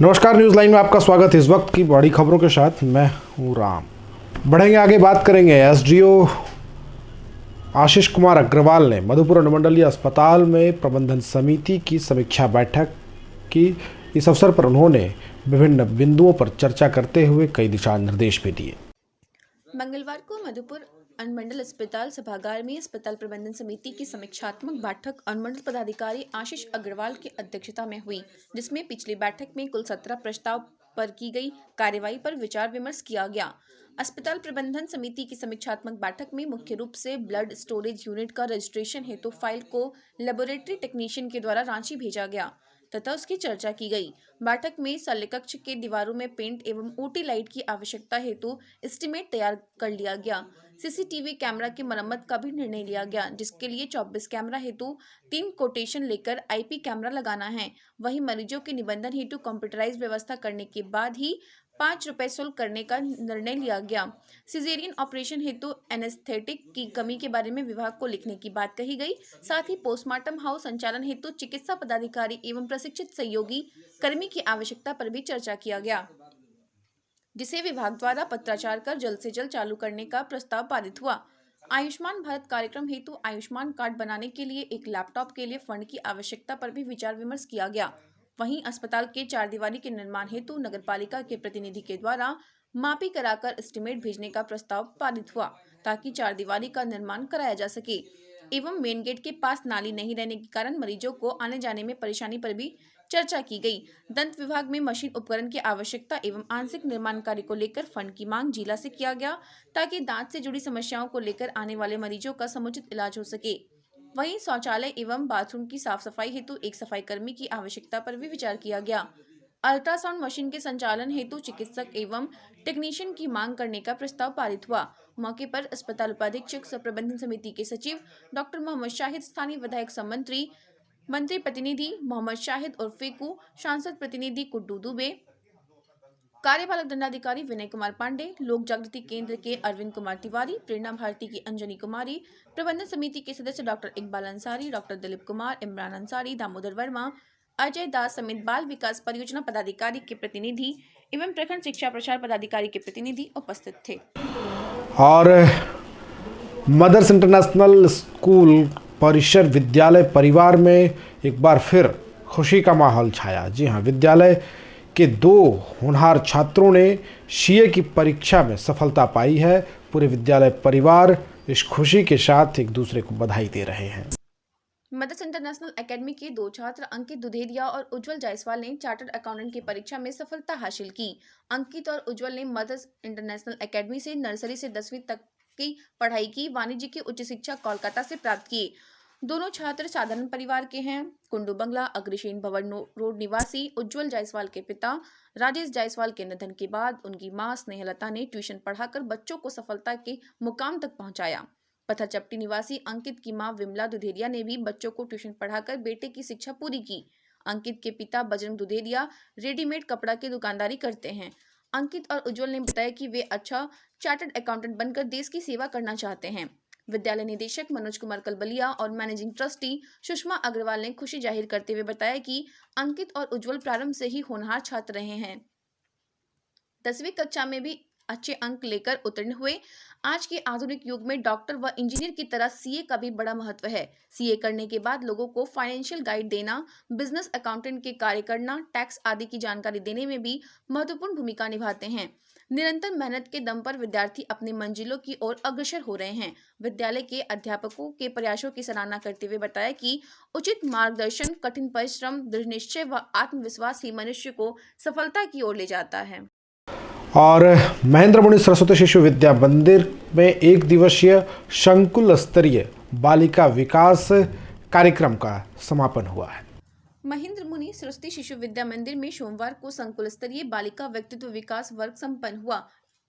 नमस्कार, news line में आपका स्वागत है। इस वक्त की बड़ी खबरों के साथ मैं हूँ राम। बढ़ेंगे आगे, बात करेंगे। एसडीओ आशीष कुमार अग्रवाल ने मधुपुर अनुमंडलीय अस्पताल में प्रबंधन समिति की समीक्षा बैठक की। इस अवसर पर उन्होंने विभिन्न बिंदुओं पर चर्चा करते हुए कई दिशा निर्देश भी दिए। मंगलवार को मधुपुर अनुमंडल अस्पताल सभागार में अस्पताल प्रबंधन समिति की समीक्षात्मक बैठक अनुमंडल पदाधिकारी आशीष अग्रवाल की अध्यक्षता में हुई, जिसमें पिछली बैठक में कुल 17 प्रस्ताव पर की गई कार्यवाही पर विचार विमर्श किया गया। अस्पताल प्रबंधन समिति की समीक्षात्मक बैठक में मुख्य रूप से ब्लड स्टोरेज यूनिट का रजिस्ट्रेशन हेतु फाइल को लेबोरेटरी टेक्नीशियन के द्वारा रांची भेजा गया तथा उसकी चर्चा की गई। बैठक में शल्य कक्ष के दीवारों में पेंट एवं ओटी लाइट की आवश्यकता हेतु एस्टीमेट तैयार कर लिया गया। सीसीटीवी कैमरा की मरम्मत का भी निर्णय लिया गया, जिसके लिए 24 कैमरा हेतु 3 कोटेशन लेकर आईपी कैमरा लगाना है। वहीं मरीजों के निबंधन हेतु कंप्यूटराइज व्यवस्था करने के बाद ही 5 रुपए शुल्क करने का निर्णय लिया गया। सिजेरियन ऑपरेशन हेतु एनेस्थेटिक की कमी के बारे में विभाग को लिखने की बात कही गई। साथ ही पोस्टमार्टम हाउस संचालन हेतु चिकित्सा पदाधिकारी एवं प्रशिक्षित सहयोगी कर्मी की आवश्यकता पर भी चर्चा किया गया, जिसे विभाग द्वारा पत्राचार कर जल्द से जल्द चालू करने का प्रस्ताव पारित हुआ। आयुष्मान भारत कार्यक्रम हेतु आयुष्मान कार्ड बनाने के लिए एक लैपटॉप के लिए फंड की आवश्यकता पर भी विचार विमर्श किया गया। वहीं अस्पताल के 4 दीवारी के निर्माण हेतु नगरपालिका के प्रतिनिधि के द्वारा मापी कराकर एस्टीमेट भेजने का प्रस्ताव पारित हुआ, ताकि 4 दीवारी का निर्माण कराया जा सके एवं मेन गेट के पास नाली नहीं रहने के कारण मरीजों को आने जाने में परेशानी पर भी चर्चा की गई। दंत विभाग में मशीन उपकरण की आवश्यकता एवं आंशिक निर्माण कार्य को लेकर फंड की मांग जिला से किया गया, ताकि दांत से जुड़ी समस्याओं को लेकर आने वाले मरीजों का समुचित इलाज हो सके। वहीं शौचालय एवं बाथरूम की साफ सफाई हेतु एक सफाई कर्मी की आवश्यकता पर भी विचार किया गया। अल्ट्रासाउंड मशीन के संचालन हेतु चिकित्सक एवं टेक्नीशियन की मांग करने का प्रस्ताव पारित हुआ। मौके पर अस्पताल उपाधीक्षक सह प्रबंधन समिति के सचिव डॉक्टर मोहम्मद शाहिद, स्थानीय विधायक मंत्री मंत्री प्रतिनिधि मोहम्मद शाहिद और फेकू, सांसद प्रतिनिधि कुड्डू दुबे, कार्यपालक दंडाधिकारी विनय कुमार पांडे, लोक जागृति केंद्र के अरविंद कुमार तिवारी, प्रेरणा भारती की अंजनी कुमारी, प्रबंधन समिति के सदस्य डॉक्टर इकबाल अंसारी, डॉक्टर दिलीप कुमार, इमरान अंसारी, दामोदर वर्मा, अजय दास समेत बाल विकास परियोजना पदाधिकारी के प्रतिनिधि एवं प्रखंड शिक्षा प्रचार पदाधिकारी के प्रतिनिधि उपस्थित थे। और मदर्स इंटरनेशनल स्कूल परिसर विद्यालय परिवार में एक बार फिर खुशी का माहौल छाया। जी हाँ, विद्यालय के 2 होनहार छात्रों ने सीए की परीक्षा में सफलता पाई है। पूरे विद्यालय परिवार इस खुशी के साथ एक दूसरे को बधाई दे रहे हैं। मदर्स इंटरनेशनल एकेडमी के 2 छात्र अंकित दुधेरिया और उज्जवल जायसवाल ने चार्टर्ड अकाउंटेंट की परीक्षा में सफलता हासिल की। अंकित और उज्जवल ने मदर्स इंटरनेशनल एकेडमी से नर्सरी से 10वीं तक की पढ़ाई की। वाणिज्य की उच्च शिक्षा कोलकाता से प्राप्त की। दोनों छात्र साधारण परिवार के हैं। कुंडू बंगला अग्रसेन भवन रोड निवासी उज्जवल जायसवाल के पिता राजेश जायसवाल के निधन के बाद उनकी मां स्नेहलता ने ट्यूशन पढ़ाकर बच्चों को सफलता के मुकाम तक पहुंचाया। पत्थर चपटी निवासी अंकित की मां विमला दुधेरिया ने भी बच्चों को ट्यूशन पढ़ाकर बेटे की शिक्षा पूरी की। अंकित के पिता बजरंग दुधेरिया रेडीमेड कपड़ा की दुकानदारी करते हैं। अंकित और उज्जवल ने बताया कि वे अच्छा चार्टर्ड अकाउंटेंट बनकर देश की सेवा करना चाहते हैं। विद्यालय निदेशक मनोज कुमार कलबलिया और मैनेजिंग ट्रस्टी सुषमा अग्रवाल ने खुशी जाहिर करते हुए बताया कि अंकित और उज्जवल प्रारंभ से ही होनहार छात्र रहे हैं। 10वीं कक्षा में भी अच्छे अंक लेकर उत्तीर्ण हुए। आज के आधुनिक युग में डॉक्टर व इंजीनियर की तरह सीए का भी बड़ा महत्व है। सीए करने के बाद लोगों को फाइनेंशियल गाइड देना, बिजनेस अकाउंटेंट के कार्य करना, टैक्स आदि की जानकारी देने में भी महत्वपूर्ण भूमिका निभाते हैं। निरंतर मेहनत के दम पर विद्यार्थी अपनी मंजिलों की ओर अग्रसर हो रहे हैं। विद्यालय के अध्यापकों के प्रयासों की सराहना करते हुए बताया कि उचित मार्गदर्शन, कठिन परिश्रम, दृढ़ निश्चय व आत्मविश्वास ही मनुष्य को सफलता की ओर ले जाता है। और महेंद्र मुनि सरस्वती शिशु विद्या मंदिर में 1 दिवसीय संकुल स्तरीय बालिका विकास कार्यक्रम का समापन हुआ है। महेंद्र मुनि सरस्वती शिशु विद्या मंदिर में सोमवार को संकुल स्तरीय बालिका व्यक्तित्व विकास वर्ग संपन्न हुआ।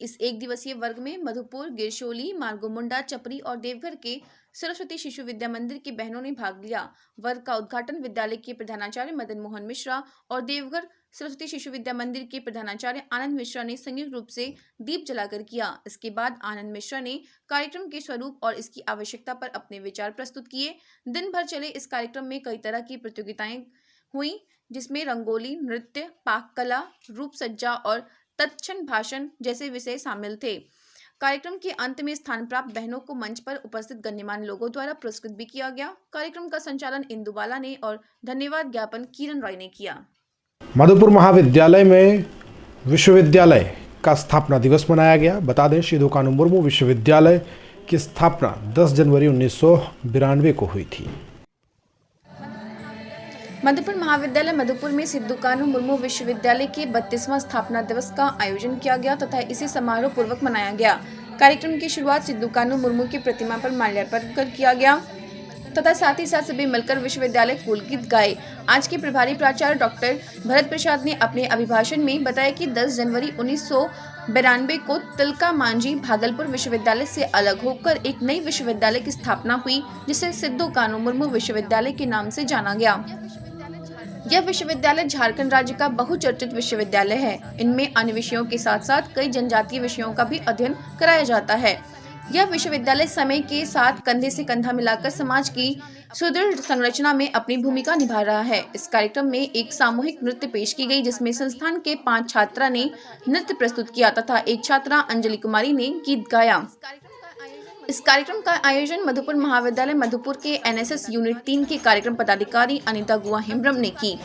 इस 1 दिवसीय वर्ग में मधुपुर, गिरशोली, मार्गोमुंडा, चपरी और देवघर के सरस्वती शिशु विद्या मंदिर की बहनों ने भाग लिया। वर्ग का उद्घाटन विद्यालय के प्रधानाचार्य मदन मोहन मिश्रा और देवघर सरस्वती शिशु विद्या मंदिर के प्रधानाचार्य आनंद मिश्रा ने संयुक्त रूप से दीप जलाकर किया। इसके बाद आनंद मिश्रा ने कार्यक्रम के स्वरूप और इसकी आवश्यकता पर अपने विचार प्रस्तुत किए। दिन भर चले इस कार्यक्रम में कई तरह की प्रतियोगिताएं हुई, जिसमें रंगोली, नृत्य, पाक कला, रूप सज्जा और तत्क्षण भाषण जैसे विषय शामिल थे। कार्यक्रम के अंत में स्थान प्राप्त बहनों को मंच पर उपस्थित गण्यमान्य लोगों द्वारा पुरस्कृत भी किया गया। कार्यक्रम का संचालन इंदुबाला ने और धन्यवाद ज्ञापन किरण रॉय ने किया। मधुपुर महाविद्यालय में विश्वविद्यालय का स्थापना दिवस मनाया गया। बता दें, सिद्धू कानू मुर्मू विश्वविद्यालय की स्थापना 10 जनवरी 1992 को हुई थी। मधुपुर महाविद्यालय मधुपुर में सिद्धू कानू मुर्मू विश्वविद्यालय के 32वां स्थापना दिवस का आयोजन किया गया तथा इसे समारोह पूर्वक मनाया गया। कार्यक्रम की शुरुआत सिद्धू कानू मुर्मू की प्रतिमा पर माल्यार्पण कर किया गया तथा साथ ही साथ सभी मिलकर विश्वविद्यालय कूल गीत गाए। आज के प्रभारी प्राचार्य डॉक्टर भरत प्रसाद ने अपने अभिभाषण में बताया कि 10 जनवरी 1992 को तिलका मांझी भागलपुर विश्वविद्यालय से अलग होकर एक नई विश्वविद्यालय की स्थापना हुई, जिसे सिद्धू कानू मुर्मू विश्वविद्यालय के नाम से जाना गया। यह विश्वविद्यालय झारखंड राज्य का बहुचर्चित विश्वविद्यालय है। इनमें अन्य विषयों के साथ साथ कई जनजातीय विषयों का भी अध्ययन कराया जाता है। यह विश्वविद्यालय समय के साथ कंधे से कंधा मिलाकर समाज की सुदृढ़ संरचना में अपनी भूमिका निभा रहा है। इस कार्यक्रम में एक सामूहिक नृत्य पेश की गई, जिसमें संस्थान के 5 छात्रा ने नृत्य प्रस्तुत किया तथा एक छात्रा अंजलि कुमारी ने गीत गाया। इस कार्यक्रम का आयोजन मधुपुर महाविद्यालय मधुपुर के एनएसएस यूनिट 3 के कार्यक्रम पदाधिकारी अनिता गुआ हेम्ब्रम ने की।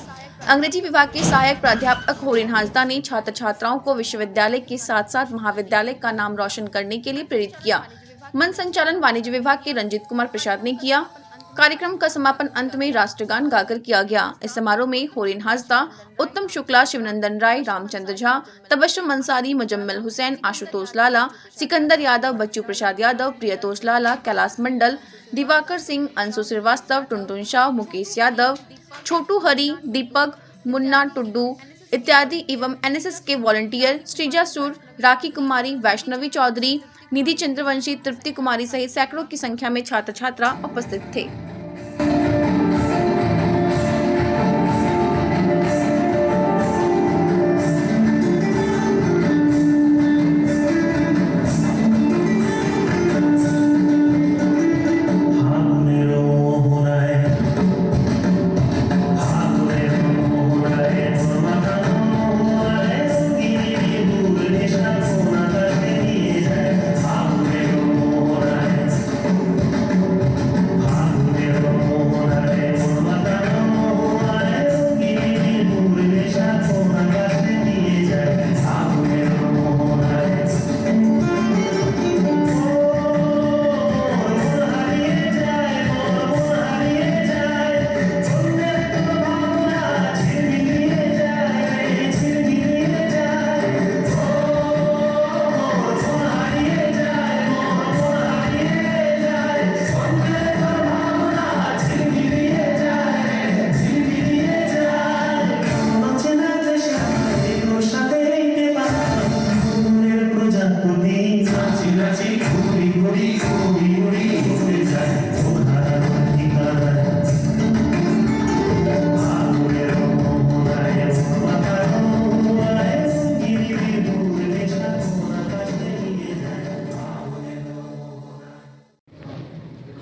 अंग्रेजी विभाग के सहायक प्राध्यापक होरेन हांसदा ने छात्र छात्राओं को विश्वविद्यालय के साथ साथ महाविद्यालय का नाम रोशन करने के लिए प्रेरित किया। मंच संचालन वाणिज्य विभाग के रंजित कुमार प्रसाद ने किया। कार्यक्रम का समापन अंत में राष्ट्रगान गाकर किया गया। इस समारोह में होरेन हांसदा, उत्तम शुक्ला, शिवनंदन राय, रामचंद्र झा, तबस्सुम अंसारी, मुजम्मिल हुसैन, आशुतोष लाला, सिकंदर यादव, बच्चू प्रसाद यादव, प्रियतोष लाला, कैलाश मंडल, दिवाकर सिंह, अंशु श्रीवास्तव, टुनटुन शाह, मुकेश यादव, छोटू हरी, दीपक, मुन्ना टुड्डू इत्यादि एवं एनएसएस के वॉलंटियर श्रीजा सुर, राखी कुमारी, वैष्णवी चौधरी, निधि चंद्रवंशी, तृप्ति कुमारी सहित सैकड़ों की संख्या में छात्र छात्रा उपस्थित थे।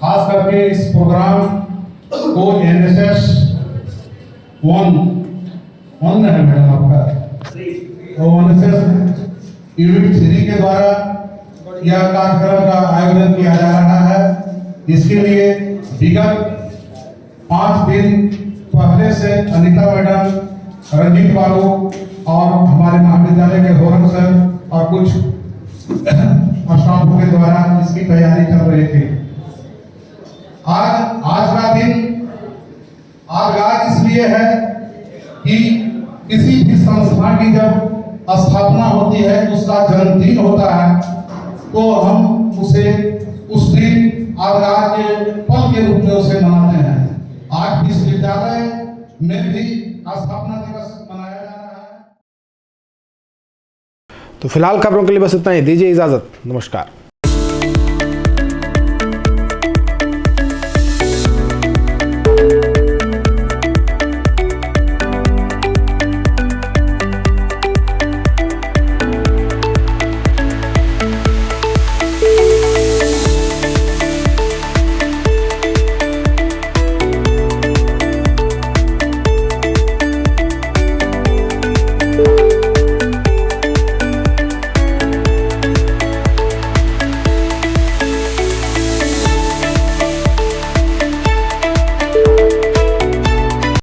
खास करके इस प्रोग्राम को एनएसएस 1 है मैडम आपका, तो एनएसएस यूनिट 3 के द्वारा यह कार्यक्रम का आयोजन किया जा रहा है। इसके लिए विगत 5 दिन पहले से अनिता मैडम, रंजीत बाबू और हमारे महाविद्यालय के होरन सर और कुछ स्टाफ के द्वारा इसकी तैयारी चल रही थी। आज का दिन आज इसलिए है कि किसी भी संस्था की जब स्थापना होती है, उसका जन्मदिन होता है, तो हम उसे उस दिन आज के पल के रूप में उसे मनाते हैं। आज विश्वविद्यालय में भी स्थापना दिवस मनाया जा रहा है। तो फिलहाल खबरों के लिए बस इतना ही। दीजिए इजाजत। नमस्कार।